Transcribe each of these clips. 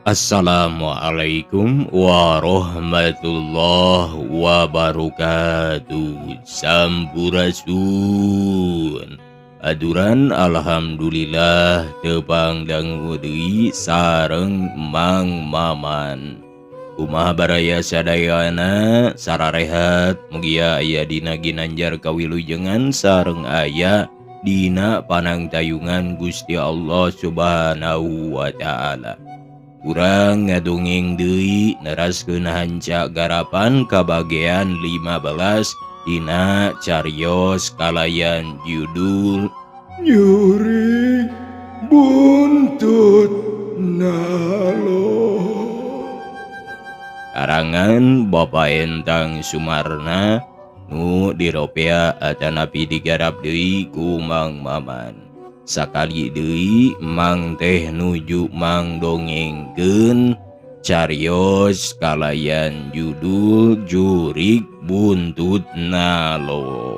Assalamualaikum warahmatullahi wabarakatuh. Sampurasun. Aduran alhamdulillah tepang dangu deui sareng Mang Maman. Kumaha baraya sadayana sararehat mugia aya dina ginanjar kawilujengan sareng aya dina panangtayungan Gusti Allah Subhanahu wa taala. Urang ngadongeng deui neraskeun hanca garapan kabagean 15 dina cariyos kalayan judul Nyuri Buntut Nalo. Karangan Bapak Entang Sumarna nu diropea atanapi digarap deui ku Mang Maman. Sakali deui Mang teh nuju Mang dongengkeun cariyos kalayan judul Jurig Buntut Nalo.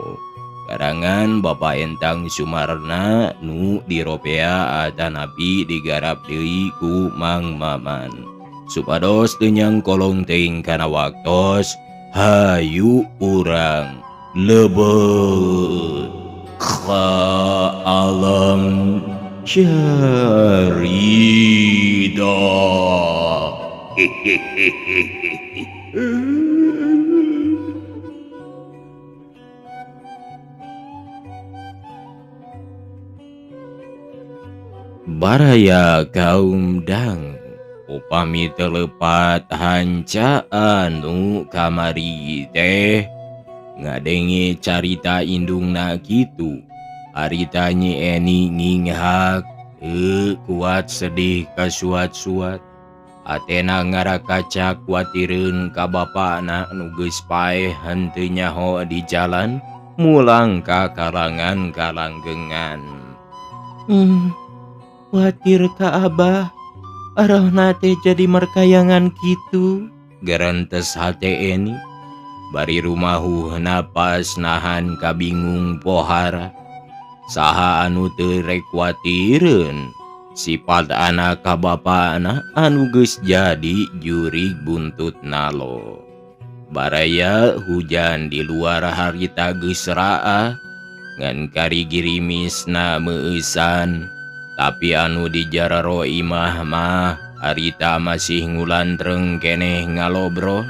Karangan Bapak Entang Sumarna nu diropea atanapi digarap deui ku Mang Maman. Supados teu nyangkolong teuing kana waktos, hayu urang lebeut ka alam syarida. Baraya kaum dang upami telepat hanca anu kamari teh ngadenge carita indungna kitu. Harita Nyi Eni nginghak kuat sedih kasuat-suat. Atena ngarakacak kuatireun ka bapana nu geus paeh henteu nyaho di jalan mulang ka kalangan kalanggengan. Kuatir ka Abah, arahna teh jadi merkayangan kitu. Gerentes hate Eni. Bari rumahuh napas nahan kabingung pohara. Saha anu teu rek kuatireun sifat anak ka bapana anu geus jadi jurig buntut nalo. Baraya hujan di luar harita geus raah ngan kari girimisna meusan, tapi anu di jararo imah mah harita masih ngulantreng keneh ngalobro.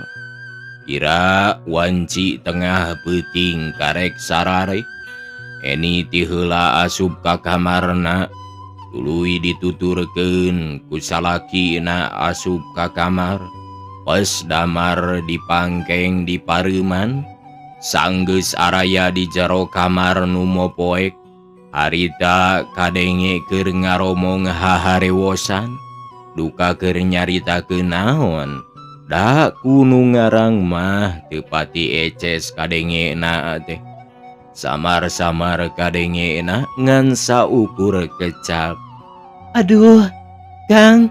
Kira wanci tengah peuting karek sararek. Eni ti heula asup ka kamarna, tuluy dituturkeun ku salakina asup ka kamar. Pas damar dipangkeng di pareuman, sanggeus araya di jero kamar nu mopoek. Harita kadenge keur ngaromong haharewosan, duka keur nyaritakeun naon. Da kuno ngarang mah teu pati eces kadengena teh. Samar-samar kadengena ngan saukur kecap. Aduh, Kang,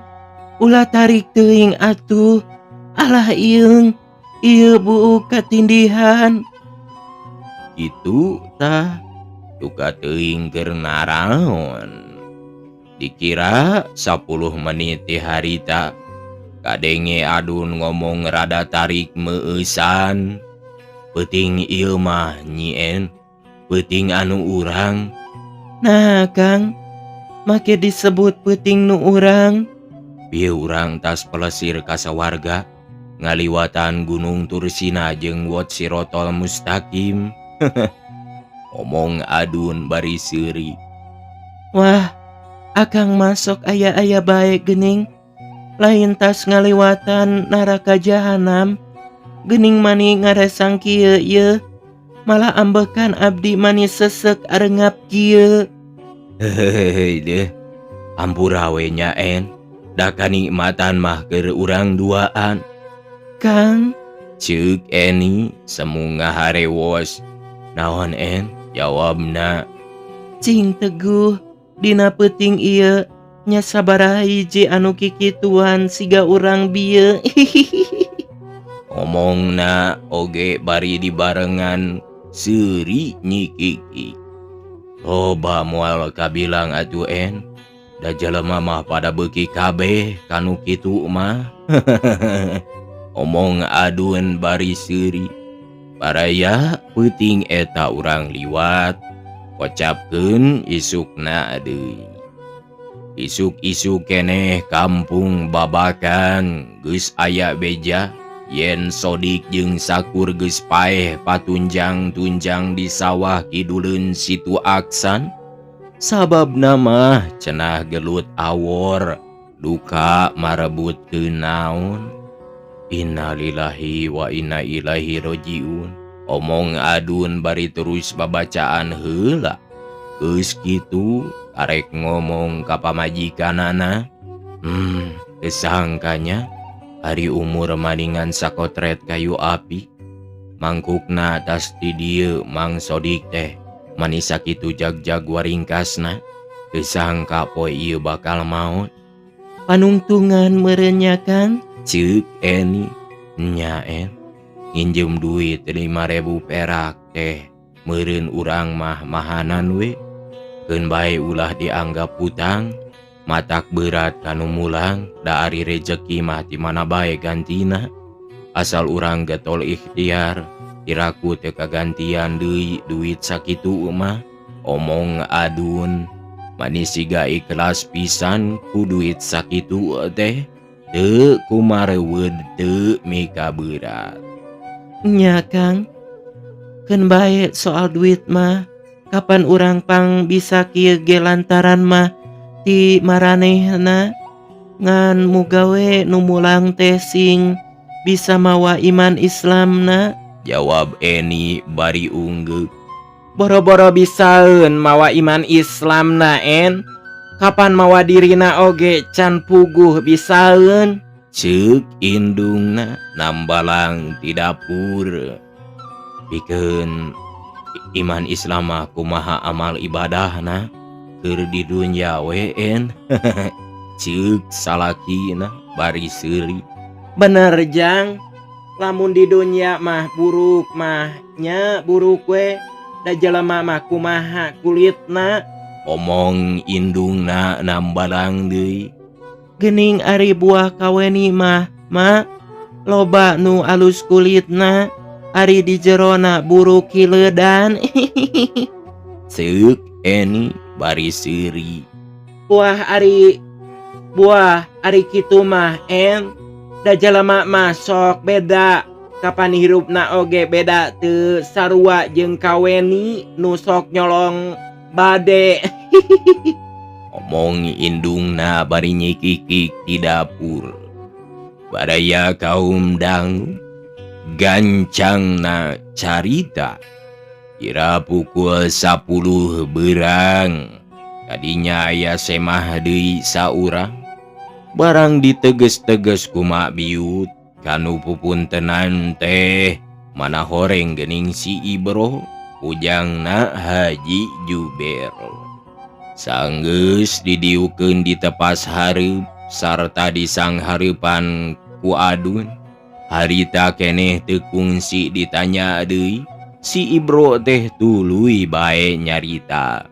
ulah tarik teuing atuh. Alah ieu buuk katindihan. Kitu tah duka teuing keur naraon. Dikira 10 menit ti harita kadenge adun ngomong rada tarik meusan. Peuting ieu mah Nyi En, peuting anu urang. Nah Kang, make disebut peuting nu urang. Pieu urang tas pelesir ka sawarga ngaliwatan Gunung Tursina jeung Wot Sirotol Mustaqim. Omong adun bari seuri. Wah, akang masuk aya-aya bae geuning. Lain tas ngaliwatan neraka jahanam. Geuning mani ngaresang kieu ye. Malah ambekan abdi mani sesek arengap kieu. Hehehe deh, ampura we nya En. Da kanikmatan mah keur urang duaan. Kang, Ceuk Eni semu ngaharewos. Naon En? Jawabna. Cing Teguh, dina peuting ieu nya sabaraha hiji anu kikituan siga urang bieu. Omongna oge bari dibarengan seuri Nyi Kiki. Loba moal kabilang atuh En. Da jelema mah pada beuki kabeh kanu kitu mah. Omong adun bari seuri. Baraya peuting eta urang liwat. Kocapkeun isukna deui. Isuk-isuk keneh kampung babakan geus aya beja. Yen Sodik jeung Sakur geus paeh patunjang-tunjang di sawah kiduleun Situ Aksan. Sababna mah cenah gelut awor, duka marebutkeun naon. Innalillahi wa inna ilaihi rajiun. Omong adun bari terus babacaan heula. Geus kitu arek ngomong ka pamajikanana. Kesangkanya hari umur maningan sakotret kayu api. Mangkukna tas di dieu Mang Sodik teh manis sakitu jag-jag waringkasna. Kesangka poe ieu bakal maot. Panungtungan merenya Kang. Ceuk Eni, nya En. Nginjem duit 5.000 perak teh meureun urang mah mahanan we. Keun bae ulah dianggap hutang. Matak berat kanu mulang, da ari rejeki mah di mana bae gantina. Asal urang getol ikhtiar, iraku teu kagantian deui duit sakitu mah. Omong adun, manis siga ikhlas pisan ku duit sakitu teh. Teu kumareuweud teu mika berat. Nya Kang. Keun bae soal duit mah. Kapan urang pang bisa kieu ge lantaran mah ti maranehna ngan mugawe nu mulang teh sing bisa mawa iman Islamna. Jawab Eni bari ungguk. Boro-boro bisaeun mawa iman Islamna En. Kapan mawa dirina oge can puguh bisaeun. Ceuk indungna nambalang ti dapur. Pikeun iman Islam mah kumaha amal ibadahna keur di dunya we En. Ceuk salakina bari seuri. Bener Jang. Lamun di dunya mah buruk mah nya buruk we. Da jelema mah kumaha kulitna. Omong indungna nambalang deui. Geuning ari buah kaweni mah loba nu alus kulitna. Ari di jerona buruk kileudan. Ceuk Eni bari seuri. Buah ari kitu mah En. Da jelema mah sok beda. Kapan hirupna oge beda teu sarua jeung kaweni nu sok nyolong bade. Omong indungna bari nyikik di dapur. Baraya kaum dangu gancangna carita. Kira pukul 10 beurang. Kadinya aya semah deui saurang. Barang diteges-teges ku mak biut. Kanu pupuntenan teh mana horeng geuning si Ibro. Ujangna Haji Juber. Sanggeus didiukeun di tepas hareup sarta disanghareupan ku adun. Harita keneh teu kungsi ditanya deui. Si Ibro teh tuluy bae nyarita.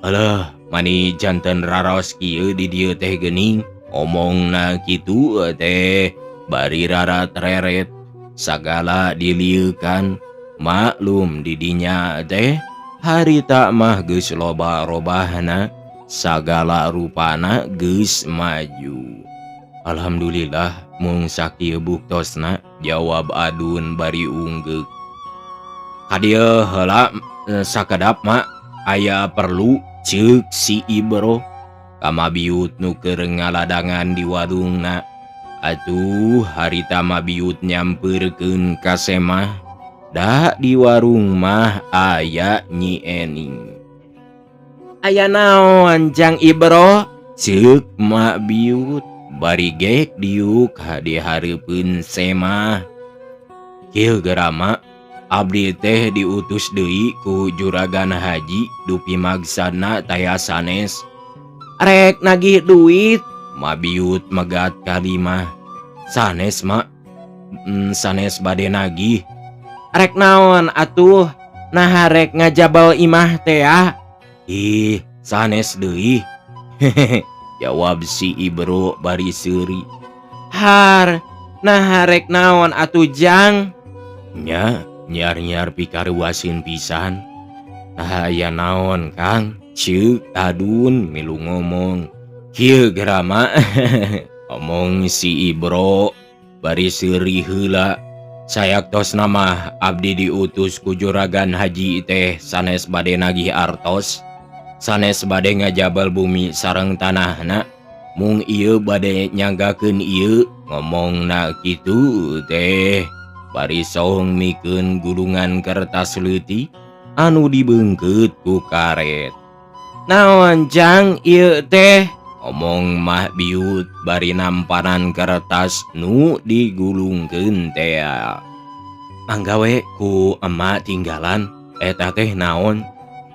Alah, mani janten raros kieu di dieu teh geuning. Omongna kitu teh bari rarat reret. Sagala dilieukan. Maklum didinya teh harita mah geus loba robahna. Sagala rupana geus maju. Alhamdulillah mung sakieu buktosna. Jawab adun bari ungguk. Kadieu heula sakedap mak aya perlu ceuk si Ibro. Kamabiut nu keur ngaladangan di warungna. Atuh harita mabiut nyampeurkeun ka semah. Da di warung mah aya Nyi Ening. Aya naon Jang Ibro? Ceuk mak biut bari gek diuk di hareupeun semah. Kieu gerama abdi teh diutus deui ku juragan haji dupi magsana taya sanes. Rek nagih duit. Mabiut megat kalimah. Sanes mak. Sanes bade nagih. Rek naon atuh? Nah rek ngajabal imah teh. Ih, sanes deui. Jawab si Ibro bari seuri. Har, nah rek naon atuh Jang? Nya, nyar-nyar pikaruasin pisan. Nah aya naon Kang? Ceuk adun milu ngomong. Kieu gerama. Omong si Ibro bari seuri heula. Sayak tos nama abdi diutus ku juragan haji teh sanes bade nagih artos. Sanes bade ngajabal bumi sareng tanahna. Mung ieu bade nyanggakeun ieu ngomongna kitu teh. Bari song mikeun gulungan kertas leutik anu dibeungkeut ku karet. Naon Jang ieu teh? Omong mah biut bari nampanan kertas nu digulungkeun teh. Manggawe ku emak tinggalan eta teh naon?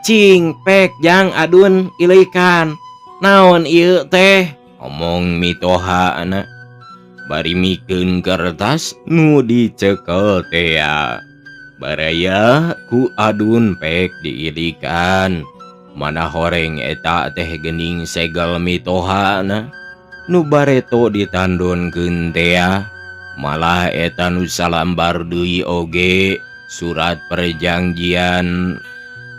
Cing pek Jang adun ilikan. Naon ieu teh? Omong mitoha anak. Bari mikeun kertas nu dicekel teh. Baraya ku adun pek diilikan. Mana horeng eta teh gening segel mitohana. Nu bareto ditandonkeun teh. Malah eta nu salambar deui oge surat perjanjian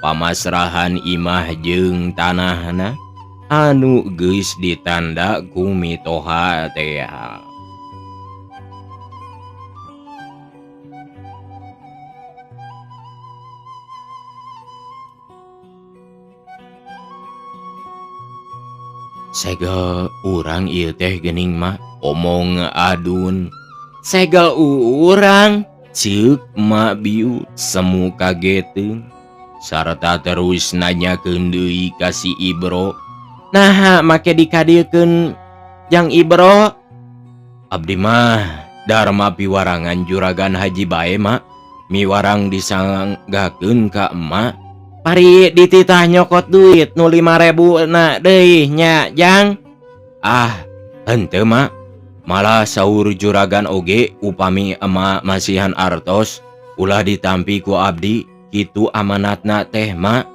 pamasrahan imah jeung tanahna anu geus ditanda ku mitoha teh. Segel urang ieu teh geuning mah, omong adun. Segel urang? Ceuk mak biut semu kageteun. Sarta terus nanyakeun deui ka si Ibro. Naha make dikadiekeun Jang Ibro? Abdi mah Dharma piwarangan juragan haji bae mak. Miwarang disanggakeun ka emak. Pari dititah nyokot duit nu 5.000 na deui nya Jang. Ah, henteu mak. Malah saur juragan oge upami emak masihan artos ulah ditampi ku abdi kitu amanatna teh mak.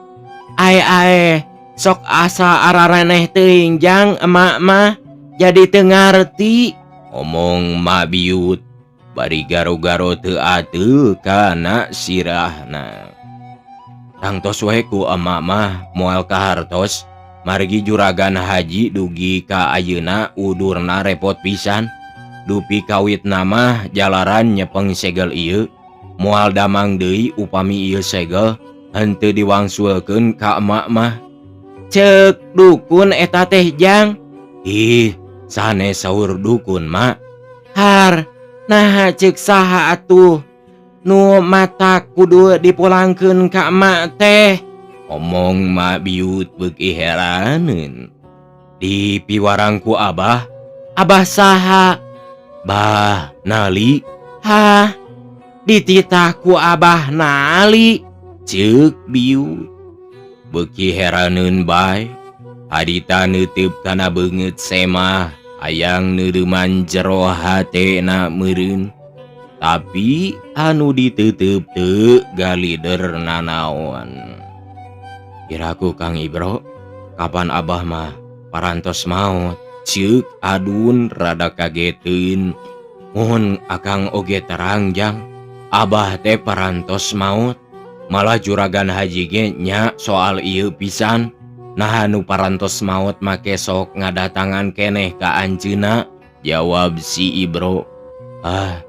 Ae sok asa araraneh teuing Jang emak mah jadi teu ngarti. Omong mak biut bari garo-garo teu ateu kana sirahna. Tangtos we ku emak mah moal ka hartos. Margi juragan haji dugi ka ayeuna udurna repot pisan. Dupi kawit nama jalaran nyepeng segel ieu. Moal damang deui upami ieu segel henteu diwangsulkeun ka emak mah. Ceuk dukun eta teh Jang. Ih, sanes saur dukun mak. Har, nah ceuk saha atuh nu mata kudu dipulangkeun ka emak teh? Omong mak biut beuki heraneun. Di piwarangku abah. Abah saha? Bah Nali. Hah? Dititah ku abah Nali? Ceuk biut beuki heraneun bae. Hadita neuteub kana beungeut semah hayang neureman jero hatena meureun. Tapi anu diteuteub teu galider nanaon. Kiraku Kang Ibro, kapan abah mah parantos maot? Ceuk adun rada kageteun. Mohon akang oge terang Jang. Abah teh parantos maot. Malah juragan haji ge nya soal ieu pisan. Nah anu parantos maot make sok ngadatangan keneh ka anjeunna. Jawab si Ibro. Ah,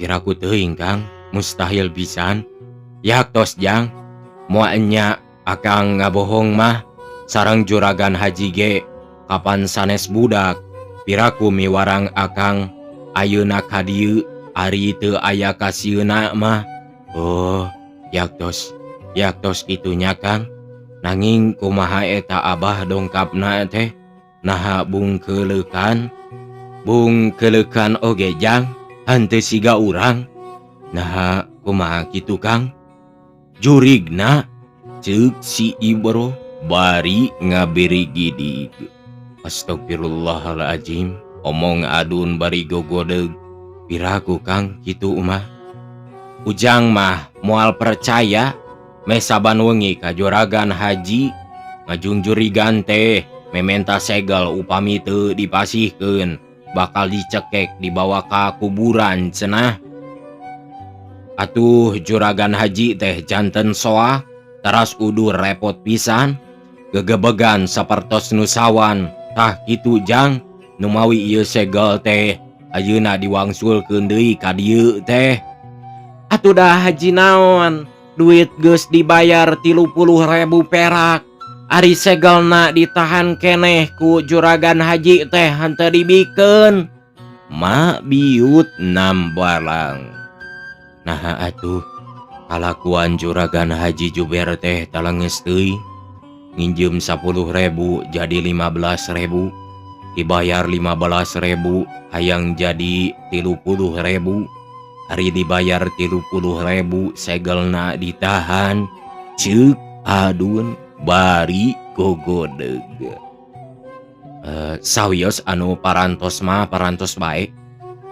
kiraku teuing Kang, mustahil pisan. Yak tos Jang, moal nya akang ngabohong mah sareng juragan haji ge kapan sanes budak. Piraku miwarang akang ayeuna ka dieu ari teu aya kasieuna mah. Oh, yak tos kitunya Kang. Nanging kumaha eta abah dongkapna teh? Naha bungkeulekan oge Jang, henteu siga urang. Naha kumaha kitu Kang? Jurigna, ceuk si Ibro bari ngaberi gidig. Astagfirullahaladzim. Omong adun bari gogodeg. Piraku Kang kitu mah? Ujang mah moal percaya me saban wengi ka juragan haji ngajungjurigan teh mementa segel upami teu dipasihkeun bakal dicekek dibawa ka kuburan cenah. Atuh juragan haji teh janten soa teras udur repot pisan gegebegan sapertos nusawan tah kitu jang numawi ieu segel teh ayeuna diwangsulkeun deui ka dieu teh. Atuh dah haji naon, duit geus dibayar 30.000 perak. Ari segelna ditahan keneh ku juragan haji teh henteu dibikeun. Mak biut nambalang. Nah atuh kalakuan juragan haji Juber teh talengeus teuing. Nginjem 10.000 jadi 15.000, dibayar 15.000 hayang jadi 30.000. Hari dibayar 30.000 segelna ditahan. Ceuk adun bari gogodeg. Sawios anu parantos mah parantos bae.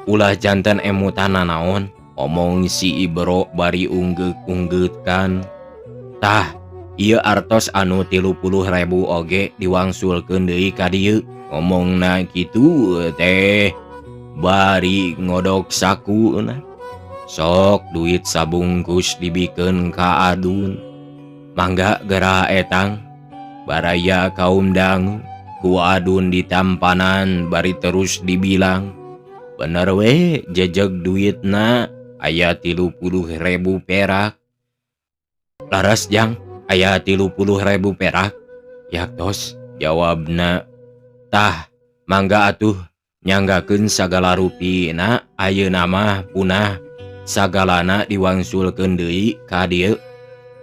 Ulah janten emutana naon, omong si Ibro bari unggeut-unggeutkan. Tah, ieu artos anu 30.000 oge diwangsulkeun deui ka dieu. Ngomongna kitu teh bari ngodok sakuna. Sok duit sabungkus dibikeun ka adun. Mangga gerah etang, baraya kaum dangu. Ku adun ditampanan bari terus dibilang, bener we jejeg duitna aya 30.000 perak. Laras jang aya 30.000 perak? Yaktos jawabna. Tah mangga atuh nyanggakeun sagala rupina ayeuna mah punah sagalana diwangsulkeun deui ka dieu.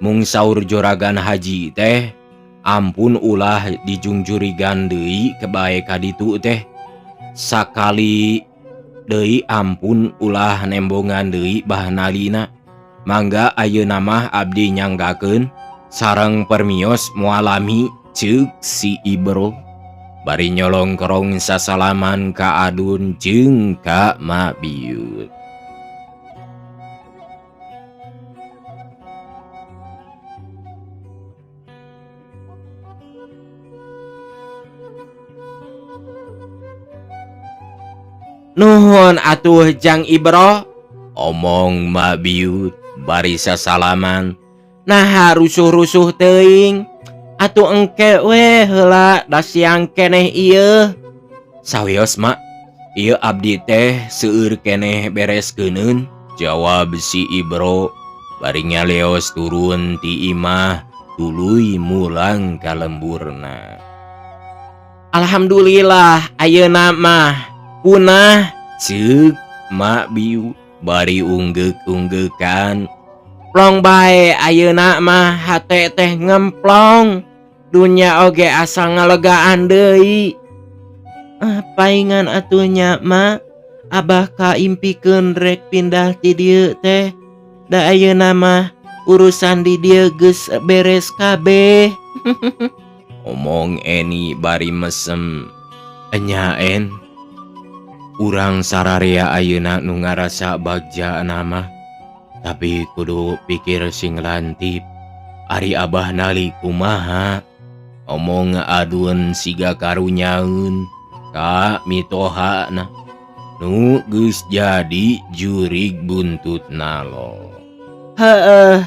Mung saur juragan haji teh, ampun ulah dijungjurigan deui kebae ka ditu teh. Sakali deui ampun ulah nembongan deui bahnalina. Mangga ayeuna mah abdi nyanggakeun sareng permios moalami, ceuk si Ibro. Bari nyolong kerong sasalaman ka adun jeung ka Mabiut. Nuhun atuh Jang Ibro, omong Mabiut bari sasalaman. nah rusuh-rusuh teuing. Atuh engke we heula da siang keneh ieu. Sawios mak, ieu abdi teh seueur keneh bereskeunun, jawab si Ibro bari ngaleos turun ti imah tuluy mulang ka lemburna. Alhamdulillah ayeuna mah punah, ceuk Mak Biu bari unggeuk-unggeukkan. plong bae ayeuna mah hate teh ngemplong. Dunya oge asa ngalegaan deui. Paingan atuhnya mah abah kaimpikeun rek pindah ti dieu teh. Da ayeuna mah urusan di dieu geus beres kabeh. Omong Eni bari mesem. Enyaen urang sararea ayeuna nu ngarasa bagja nama, tapi kudu pikir sing lantip. Ari abah nali kumaha, omong adun siga karunyaeun ka mitohana nu geus jadi jurig buntutna lo. Heueuh,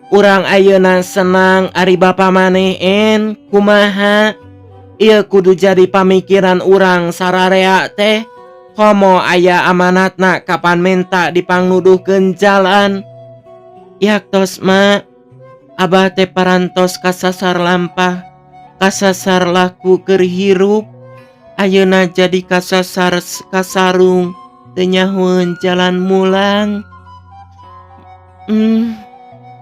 urang ayeuna senang ari bapa manehen kumaha. Ieu kudu jadi pamikiran urang sararea teh. Komo aya amanatna kapan menta dipangnuduhkeun jalan. Yaktos mak, abah teh parantos kasasar lampah, kasasar laku keur hirup. Ayeuna jadi kasasar kasarung teu nyahoeun jalan mulang.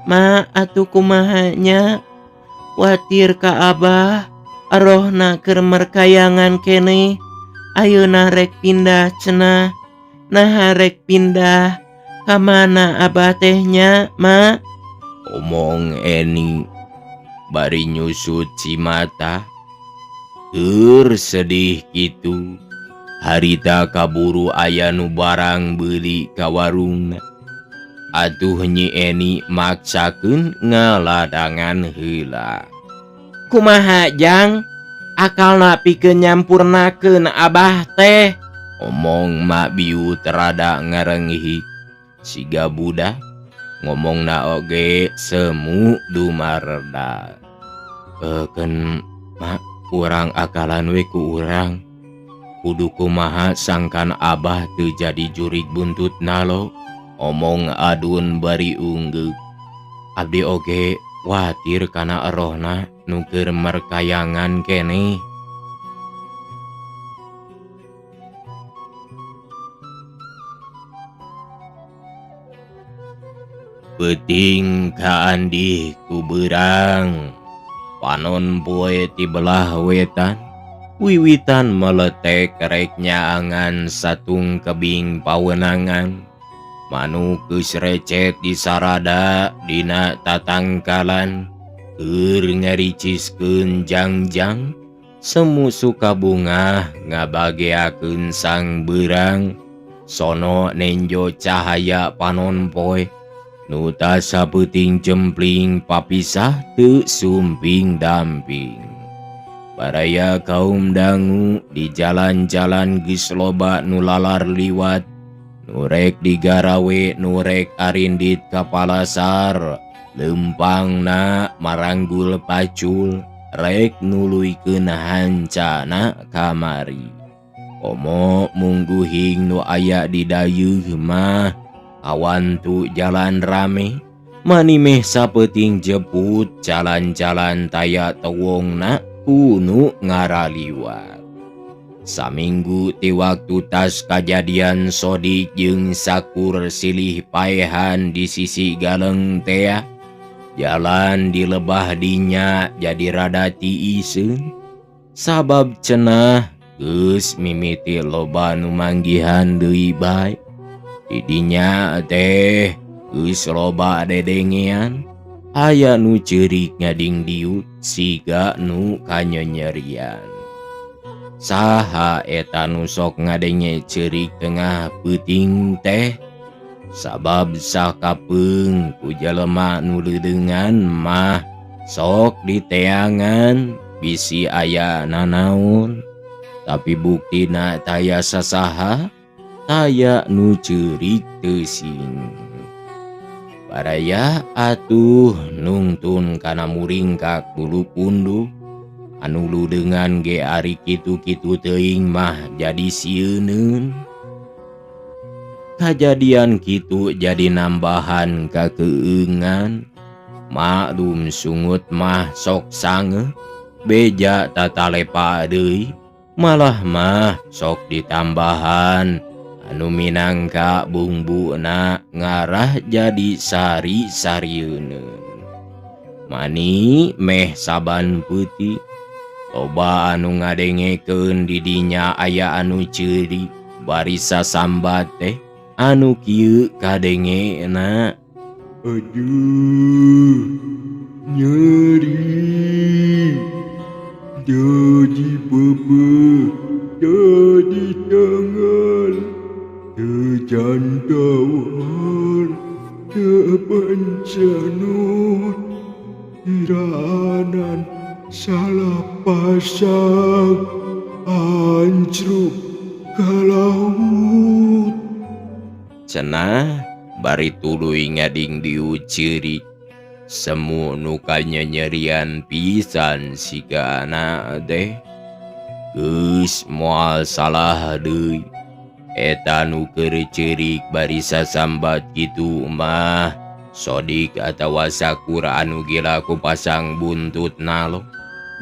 Mak atuh kumaha nya? Watir ka abah, arohna keur merkayangan keneh. Ayeuna rek pindah cenah. Nah rek pindah ka mana abah teh nya, mak? Omong Eni bari nyusut cimata. Sedih kitu. Harita kaburu aya nu barang beuli ka warungna. Atuh Nyi Eni maksakeun ngaladangan heula. Kumaha Jang? akalna pikeun nyampurnakeun Abah teh. Omong Mak Biu terada ngarengihi. Siga budak ngomongna oge semu dumarda. Ken Mak, urang akalan we ku urang. Kudu kumaha sangkan Abah teu jadi jurig buntutna lo. Omong Adun bari ungguk. Abdi oge watir kana erohna nu keur merkayangan keneh. Peuting kaandih ku beurang. Panon poe ti belah wetan. Wiwitan meletek rek nyaangan satung kebing pawenangan. Manu geus recet di sarada dina tatangkalan. Keur ngariciskeun jangjang. Semu suka bunga ngabageakeun sang beurang. Sono nenjo cahaya panon poe. Nu tasa peuting jempling papisah teu sumping damping. Baraya kaum dangu di jalan-jalan geus loba nu lalar liwat. Nurek digarawe nurek arindit kapalasar. Lempangna maranggul pacul. Rek nuluykeun hancana kamari. Komo mungguhing nu aya di dayeuh mah. Awan tu jalan rame. Manimeh sapeuting jeput jalan-jalan taya tewongna kunu ngaraliwat. Saminggu ti waktu tas kajadian Sodik jeung Sakur silih paehan di sisi galeng tea. Jalan di lebah dinya jadi rada tiiseun. Sabab cenah geus mimiti loba nu manggihan deui bae. Didinya teh geus loba dedengean. Aya nu ceurik ngading diut siga nu kanyonyerian. Saha eta nu sok ngadenge ceurik tengah peuting teh? Sabab sakapeung ku jelema nu leudeungan mah sok diteangan bisi aya nanaon. Tapi buktina taya sasaha. Taya nu ceurik teu sing. Baraya atuh nungtun kana muringkak bulu punduh. Anu ludeungan ge ari kitu-kitu teuing mah jadi sieuneun. Kajadian kitu jadi nambahan kakeueungan. Maklum sungut mah sok sange. Beja tatalepa deui. Malah mah sok ditambahan. Anu minangka bumbuna ngarah jadi sari-sarieun. Mani meh saban peuting. Loba anu ngadengekeun didinya aya anu ceurik. Bari sasambat teh anu kieu kadengena. Aduh, nyeri. Jadi beubeuk, jadi tangan. Tejantawar, tepancanut, iranan salah pasang, anjruk kalaut. Cenah bari tuluy ngading diu ceurik. Semu nu kanyonyerian pisan siga anak teh. Geus moal salah deui. Eta nu keur ceurik bari sasambat kitu mah Sodik atawa Sakur anu gila ku pasang buntutna lo.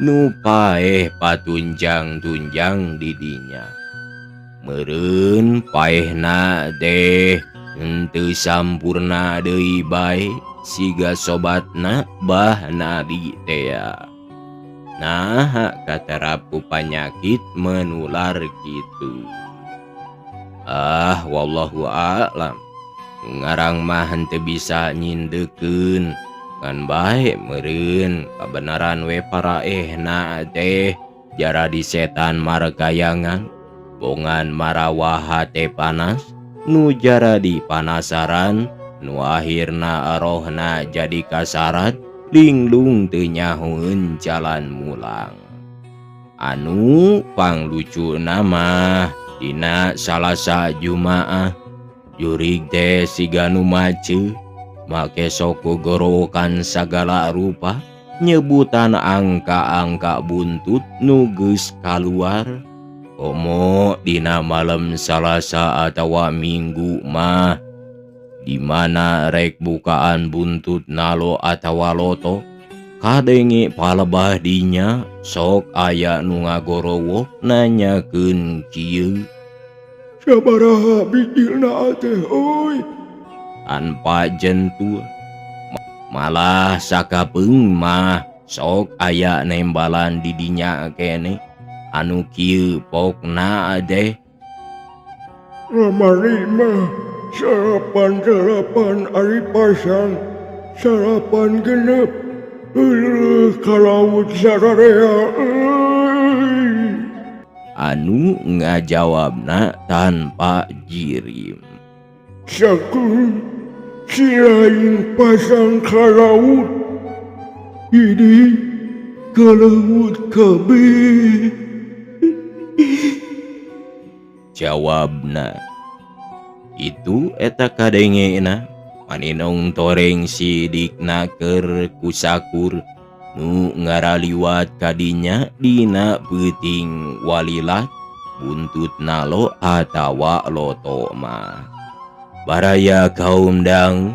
Nu paeh patunjang-tunjang didinya. Meureun paehna teh henteu sampurna deui bae siga sobatna bahna di tea. Nah katarap ku panyakit menular kitu. Wallahu a'lam. Ngarang mah henteu bisa nyindekeun. Ngan bae meureun kabenaran we paraehna teh jara di setan markayangan. Bongan marawah hate panas. Nu jara di panasaran. Nu akhirna rohna jadi kasarat. Linglung teu nyahoeun jalan mulang. Anu panglucu nama dina salasa Jumaah jurig teh siga nu maceu make sok gogorokan sagala rupa nyebutan angka-angka buntut nu geus kaluar. Komo dina malam Salasa atawa Minggu mah dimana rek bukaan buntut nalo atawa loto kadenge palebah dinya sok aya nu ngagorowo nanyakeun kieu, sabaraha bijilna teh euy? tanpa jentul. Malah sakapeung mah sok aya nembalan di dinya kene. Anu kieu pokna deh Ramari mah sarapan ari pasang, sarapan genep kalaut sararea euy. anu ngajawabna tanpa jirim. Saku siraing pasang kalaut, ini kalaut kabeh. Jawabna itu eta kadengena maninong toreng sidikna keur kusakur nu ngaraliwat kadinya dina peuting walilat buntut nalo atawa loto mah. Baraya kaum dang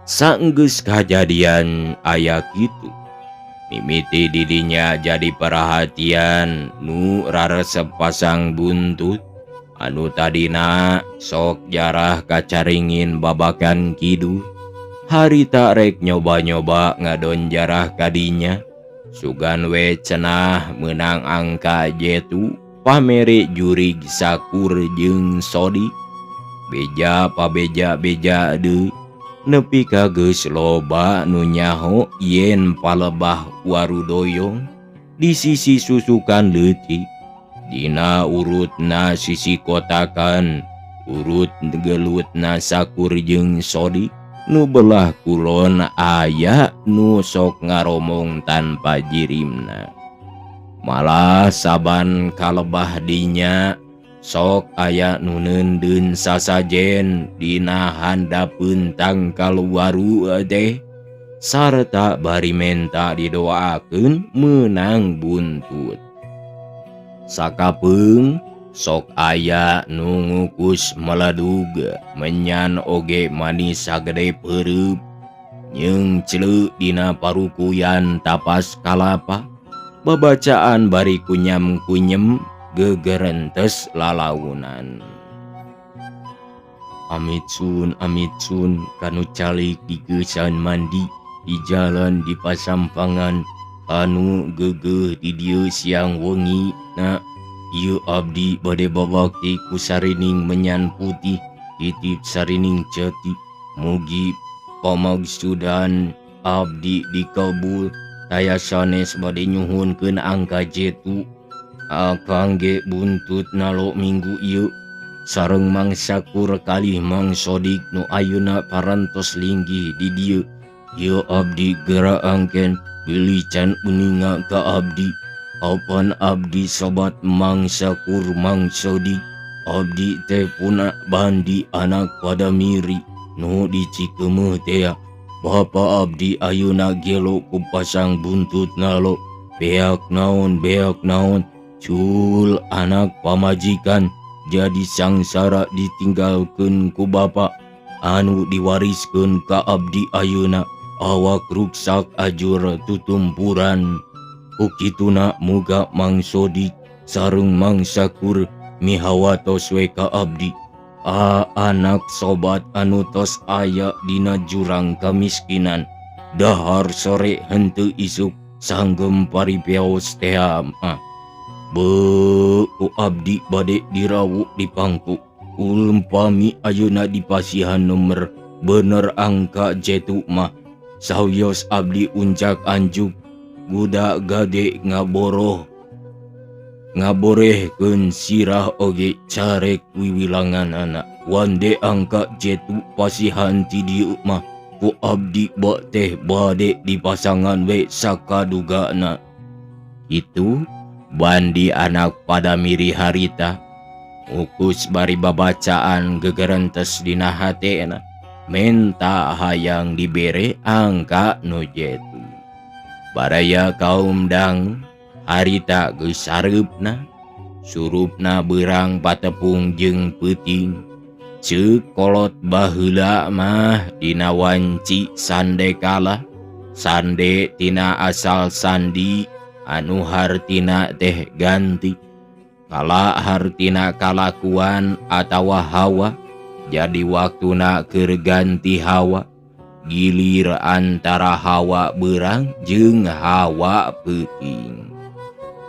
saenggeus kajadian aya kitu mimiti didinya jadi perhatian nu raresep pasang buntut anu tadina sok jarah kacaringin babakan kidu. Harita rek nyoba-nyoba ngadon jarah kadinya sugan we cenah menang angka jetu pamere jurig sakur jeung sodi beja pabeja-beja deui nepi ka geus loba nu nyaho yen palebah warudoyong di sisi susukan leutik. Dina urutna sisi kotakan urut gelutna sakur jeung sodi nu belah kulon aya nu sok ngaromong tanpa jirimna. Malah saban kalebah dinya sok aya nu neundeun sasajen dina handapeun tangkal waru teh sarta bari menta didoakeun menang buntut. Sakapeung sok aya nu ngukus meledug menyan oge manis sagede peureub jeung celeu dina parukuyan tapas kalapa babacaan bari kunyam-kunyem gegerentes lalaunan. Amitsun kanu calik di geusan mandi di jalan di pasampangan anu geugeuh di dieu siang wengi na ieu abdi bade babakti ku sarining menyan putih titip sarining cetik mugi pamagsudan abdi dikabul taya sanes bade nyuhunkeun angka jetu akang ge buntut nalo minggu ieu sareng Mang Sakur kalih Mang Sodik nu ayeuna parantos linggih di dieu ieu abdi geura angken pilih can uninga ka abdi apan abdi sobat Mang Sakur Mang Sodik abdi teh puna bandi anak pada miri nu dicikeumeuh teh bapa abdi ayeuna gelo ku pasang buntut nalo beak naon cul anak pamajikan jadi sangsara ditinggalkeun ku bapa anu diwariskeun ka abdi ayeuna awak ruksak ajur tutumpuran. Ukituna muga Mang Sodik sareng Mang Sakur mihawatos we ka abdi anak sobat anu tos aya dina jurang kamiskinan dahar sore henteu isuk sanggem paripeos teh mah ku abdi bade dirawuk di pangku umpami ayeuna dipasihan nomor bener angka jetu mah sauyos abdi uncak anjuk budak gade ngaborehkeun sirah oge carek wiwilangan anak wande angka jetu pasihan ti dieu mah ku abdi bak teh bade dipasangan we sakadugana. Itu Bandi anak pada miri harita ukus bari babacaan gegerentes dina hatena menta hayang dibere angka nu jetu. Baraya kaum dang harita geus sareupna surupna beurang patepung jeung peuting. Ceuk kolot baheula mah dina wanci sande kala sande tina asal sandi anu hartina teh ganti kala hartina kalakuan atawa hawa jadi waktuna keur ganti hawa gilir antara hawa beurang jeung hawa peuting.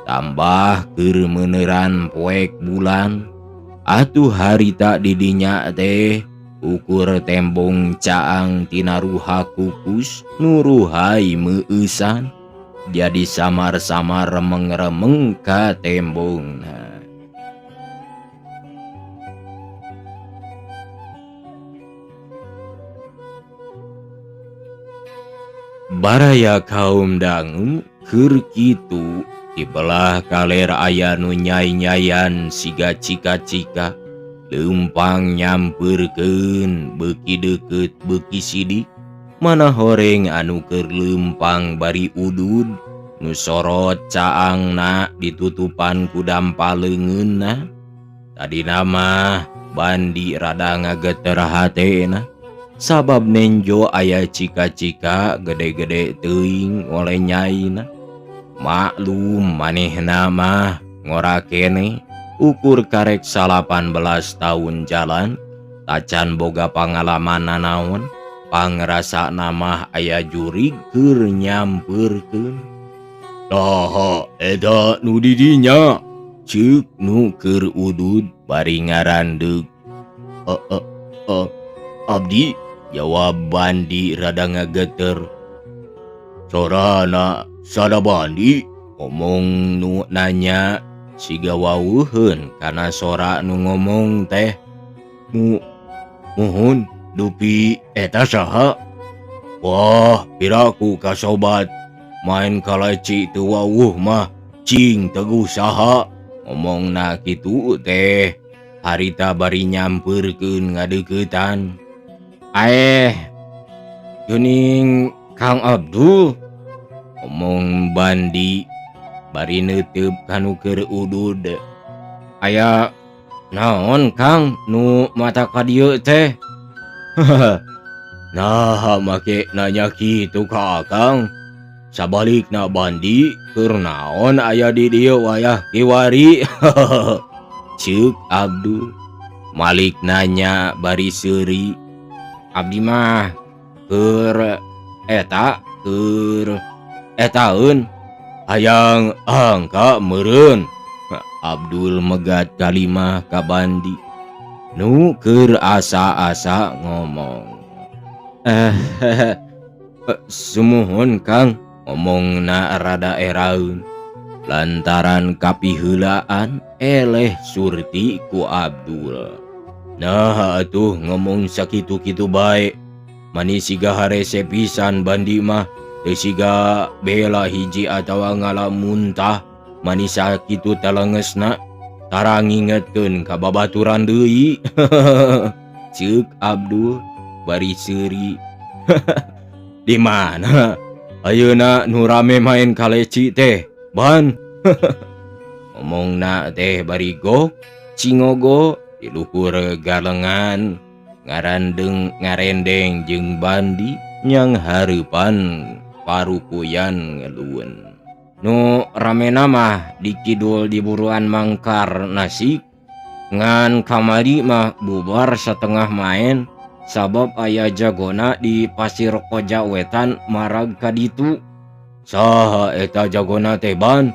Tambah keur meuneran poek bulan atuh harita didinya teh ukur tembong caang tina ruha kukus nuruhai meueusan jadi samar-samar remeng-remeng ka tembongna. Baraya kaum dangu keur kitu di belah kaler aya nu nyai-nyayan siga cika-cika leumpang nyampeurkeun beuki deukeut beuki sidik mana horeng anu keur leumpang bari udud nu sorot caangna ditutupan ku dampaleungeunna. Tadina mah bandi rada ngageter hatena sabab nenjo aya cika-cika gede-gede teuing oleh nyaina. Maklum manehna mah ngora kene ukur karek 18 tahun jalan tacan boga pangalaman nanaon pangrasa namah aya jurig keur nyampeurkeun. Taha eta nu didinya ceuk nu keur udud bari ngarandeug. Abdi, jawab bandi rada ngageter. Sorana sada bandi, ngomong nu nanya siga waweuheun kana sora nu ngomong teh. Muhun dupi eta saha? Wah, piraku kasobat main kaleci teu wawuh mah cing teguh saha. Ngomongna kitu teh harita bari nyampeurkeun ngadeuketan. Geuning Kang Abdul, omong bandi bari neuteub kanu keur udud. Aya naon Kang nu mata ka dieu teh? Nah make nanya kitu ka Akang. Sabalikna bandi keur naon aya di dieu wayah kiwari. Ceuk Abdul. Malik nanya bari seuri. Abdi mah keur etaeun hayang angka meureun. Abdul megat kalimah ka bandi nu keur asa-asa ngomong. Sumuhun Kang, ngomongna rada eraeun lantaran kapiheulaan eleh surti ku Abdul. Nah atuh ngomong sakitu-kitu bae. Mani siga harese pisan bandi mah teu siga bela hiji atawa ngalamun tah mani sakitu talengesna tara ngingetkeun ka babaturan deui. Ceuk Abdul bari seuri. Di mana ayeuna nu rame main kaleci teh ban? Ngomongna teh bari gok cingogo di luhur galengan ngarendeng jeung bandi nyang hareupan parukuyan ngelueun. Nu ramena mah di kidul di buruan mangkar nasik ngan kamari mah bubar satengah main sabab aya jagona di Pasir Koja Wetan marag ka ditu. Saha eta jagona teh ban?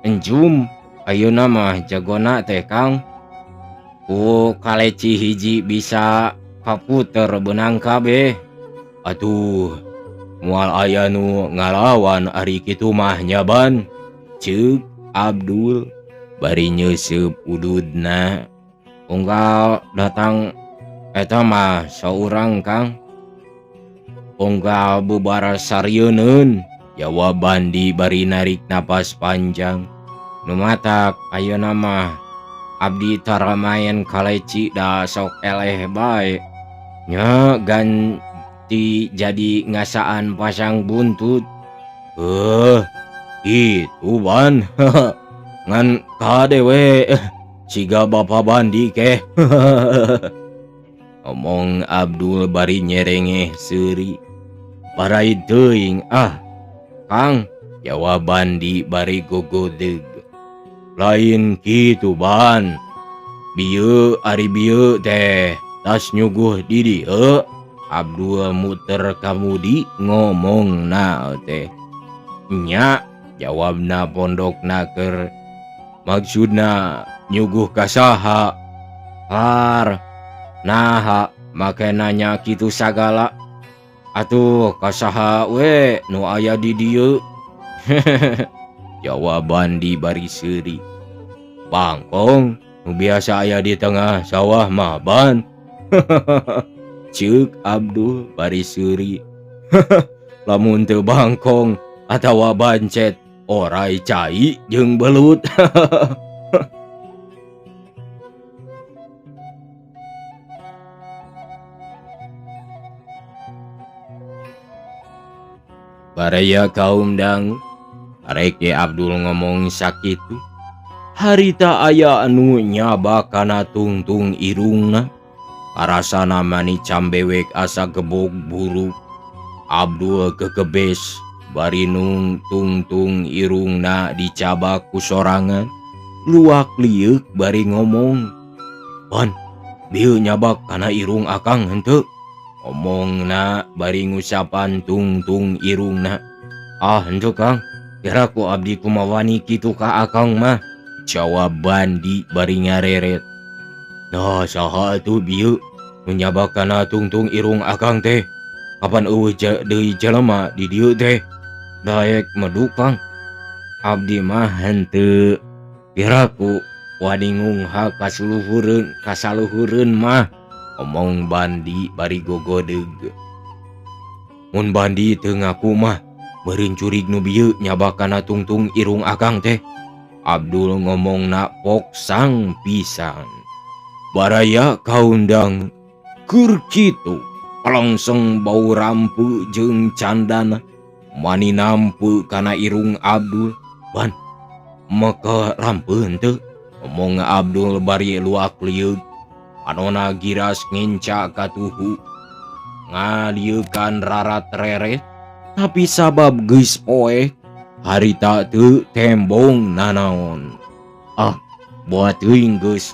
Enjum ayeuna mah jagona teh Kang ku kaleci hiji bisa kaputer benang kabeh. Atuh moal aya nu ngalawan ari kitu mah nya ban. Ceuk Abdul bari nyeusseup ududna. Unggal datang eta mah saurang Kang. Unggal bubar sarieun, jawab bandi bari narik napas panjang. Nu matak ayeuna mah abdi tara main kaleci da sok eleh bae. Nya ganti jadi ngasaan pasang buntut. Itu ban. Ngan kadewe siga Bapak Bandi keh. Omong Abdul bari nyerengeh seuri. Parai teuing Kang, jawab Bandi bari gogodeg. Lain kitu ban. Bieu ari bieu teh tas nyuguh di dieu. Abdul muter kamudi ngomong teh. Nya, jawabna pondokna keur. Maksudna nyuguh ka saha? Naha make nanya kitu sagala. Atuh kasaha we nu aya di dieu? Jawab Bandi bari seuri. Bangkong nu biasa aya di tengah sawah mah ban. Ceuk Abdul bari seuri. Lamun teu bangkong atawa bancet orai cai jeung belut. Baraya kaum dangu, arek ge Abdul ngomong sakitu. Harita aya anu nyaba kana tungtung irungna. Parasana mani cambewek asa gebog buruk. Abdul kegebes bari nung tungtung irungna dicabak ku sorangan. Luak liuk bari ngomong, "Ban, bieu nyabak kana irung akang henteu." Omongna bari ngusapan tungtung irungna. Henteu Kang, kira ku abdi kumawani kitu ka akang mah. Jawab Bandi bari ngareret. Nah saha atuh bieu menyabak kana tungtung irung akang teh? Kapan eueuh deui jelema di dieu teh? Daek meduk Kang. Abdi mah henteu. Kira ku wadingung kasaluhureun mah. Omong Bandi bari gogodeg. Mun Bandi teu ngaku mah meureun curig nu bieu nyabak kana tungtung irung akang teh. Abdul ngomongna poksang pisan. Baraya kaundang keur kitu langsung bau rampu jeung candana mani nampu kana irung Abdul. Ban, maka rampu henteu? Omong Abdul bari luak liuk. Anona giras nginca katuhu ngalieukan rarat reret. Tapi sabab geus poe harita teu tembong nanaon. Buat teuing geus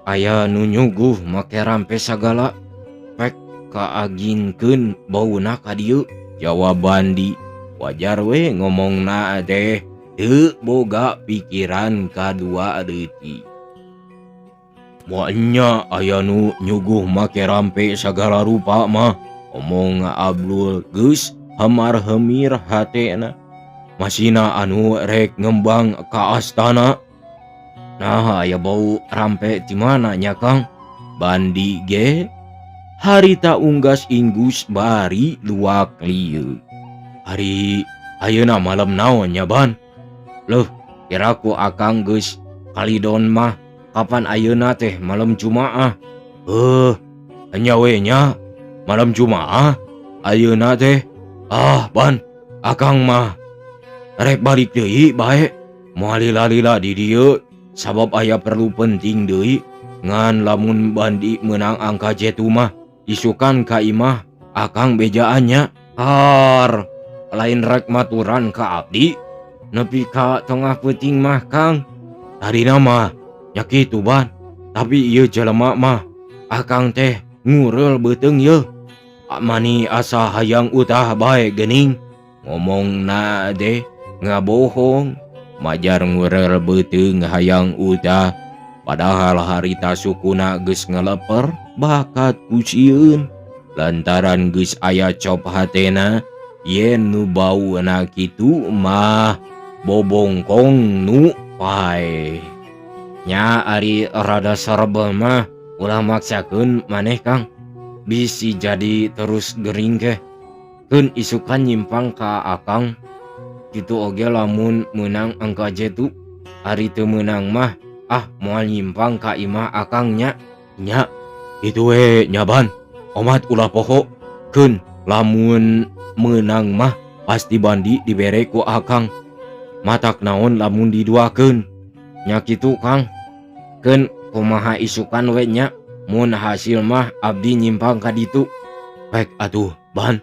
aya nu nyuguh make rampe sagala. Pek kaaginkeun bauna ka dieu. Jawab Bandi. Wajar we ngomongna teh teu boga pikiran kadua leutik. Moalnya aya nu nyuguh make rampe sagala rupa mah. Omong Abdul geus hamar-hemir hatena. Masina anu rek ngembang ka astana. Nah aya bau rampe di mana nya Kang? Bandi ge harita unggas inggus bari luak lieu. Hari ayeuna malam naon nya Ban? Leuh, kira ku akang geus kalidon mah. Kapan ayeuna teh malam Jumaah? Nya we nya malam Jumaah ayeuna teh. Ban, akang mah rek balik deui bae. Moal lila-lila di dieu sabab aya perlu penting deui. Ngan lamun Bandi menang angka jetu mah isukan ka imah akang bejaannya. Lain rek maturan ka abdi nepi ka tengah peuting mah Kang. Harina mah nya kitu Ban. Tapi ieu jelema mah akang teh ngureul beuteung yeuh. Mani asa hayang utah bae geuning. Ngomongna deh ngabohong. Majar ngureul beuteung hayang utah. Padahal harita sukuna geus ngeleper bakat ku sieun. Lantaran geus aya cop hatena yen nu bauna kitu mah bobongkong nu pae. Nya ari rada serebel mah ulah maksakeun maneh Kang. Bisi jadi terus gering keh. Keun isukan nyimpang ka akang. Kitu oge lamun menang angka jetu. Ari teu meunang mah moal nyimpang ka imah akangnya. Nya, itu nyaban. Omat ulah poho. Keun lamun meunang mah pasti bandi dibere ku akang. Matak naon lamun diduakeun. Nya kitu Kang. Keun kumaha isukan we nya. Mun hasil mah abdi nyimpang ka ditu. Pek atuh Ban.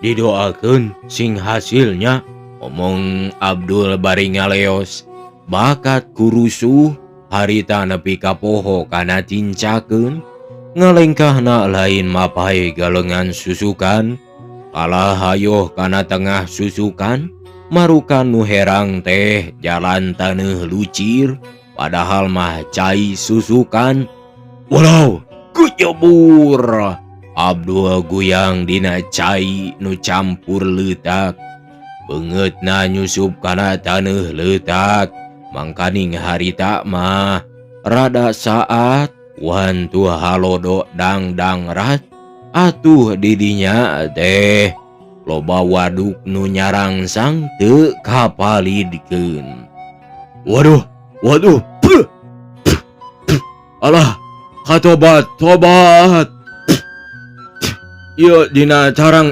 Didoakeun sing hasilnya. Omong Abdul bari ngaleos. Bakat kurusuh harita nepi ka poho kana cincakeun. Ngalengkahna lain mapai galengan susukan. Kalah hayoh kana tengah susukan. Marukan nu herang teh jalan taneuh lucir. Padahal mah cai susukan. Walau kejebur. Abdul guyang dina cai nu campur letak. Beungeutna nyusup kana taneuh letak. Mangkaning harita mah rada saat wantu halodo dang rat. Atuh didinya teh loba waduk nu nyarangsang teu kapalidkeun. Waduh. Alah, katobat. Ieu dina tarang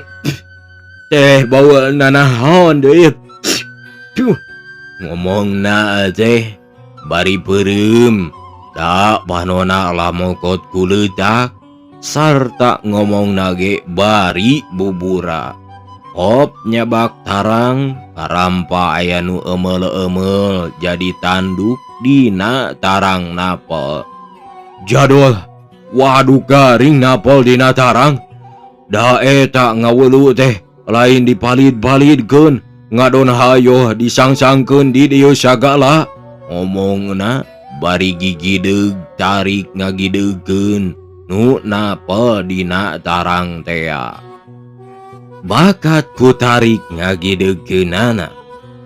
teh bawa nanaon deui. Ngomongna teh bari peureum da panona lamokot ku leutak sarta ngomongna ge bari bubura. Hop nyabak tarang karampa aya nu eumel jadi tanduk dina tarang napel. Jadol waduk garing napel dina tarang. Da eta ngawelu teh lain dipalid-palidkeun. Ngadon hayoh disangsangkeun di dieu sagala. Omongna bari gigideg tarik ngagidegkeun nu napel dina tarang tea. Bakat ku tarik ngagidegkeunana.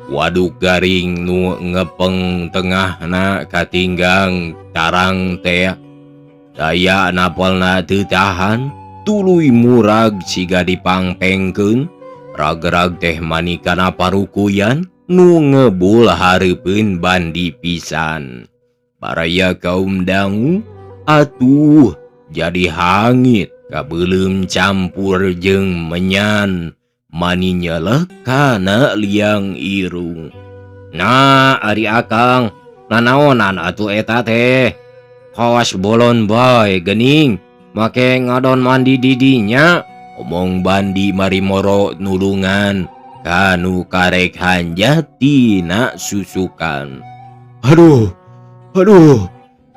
Waduk garing nu ngepeng tengahna katinggang tarang tea. Daya napelna teu tahan. Tuluy murag siga dipangpengkeun. Ragrag teh manikana parukuyan nu ngebul hareupeun bandi pisan. Baraya kaum dangu atuh jadi hangit kabeuleum campur jeung menyan mani nyelek kana liang irung. Nah ari akang nanaonan atuh eta teh. Kawas bolon bae geuning make ngadon mandi didinya. Omong bandi marimoro nulungan kanu karek hanjat tina susukan. Aduh.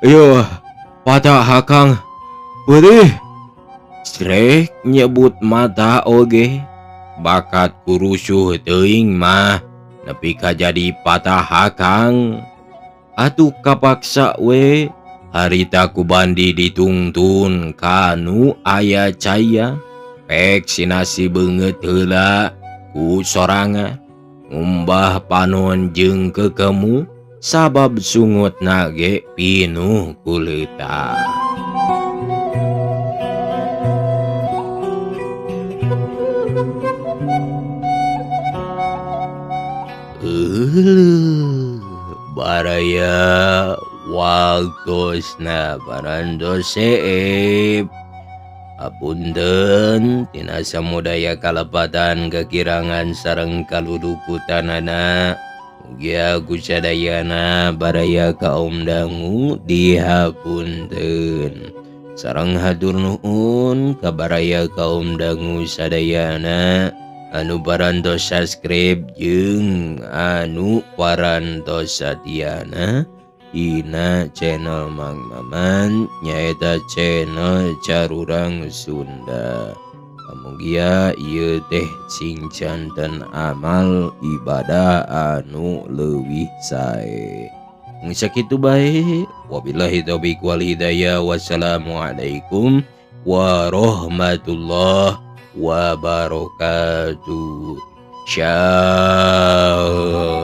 Iyo patah hakang. Beurih. Srek nyebut mata oge. Bakat kurusuh teuing mah nepi ka jadi patah hakang. Atuh kapaksa we harita ku bandi ditungtun kanu aya caya. Pek sinasi beungeut heula ku soranga ngumbah panon jeung kekemu sabab sungutna ge pinuh ku leutak. Baraya waktosna parantos seep. Apunten tina samudaya kalepatan kekirangan sareng kaluduputanana. Mugia kusadayana baraya kaum dangu dihapunten. Sareng hatur nuhun ka baraya kaum dangu sadayana anu parantos subscribe jeung anu parantos satyana dina channel Mang Maman nyaeta channel Carurang Sunda. Mugia ieu teh sing janten amal ibadah anu leuwih sae. Mun sakitu bae, wabillahi taufiq wal hidayah. Wassalamualaikum warahmatullahi wabarakatuh. Ciao.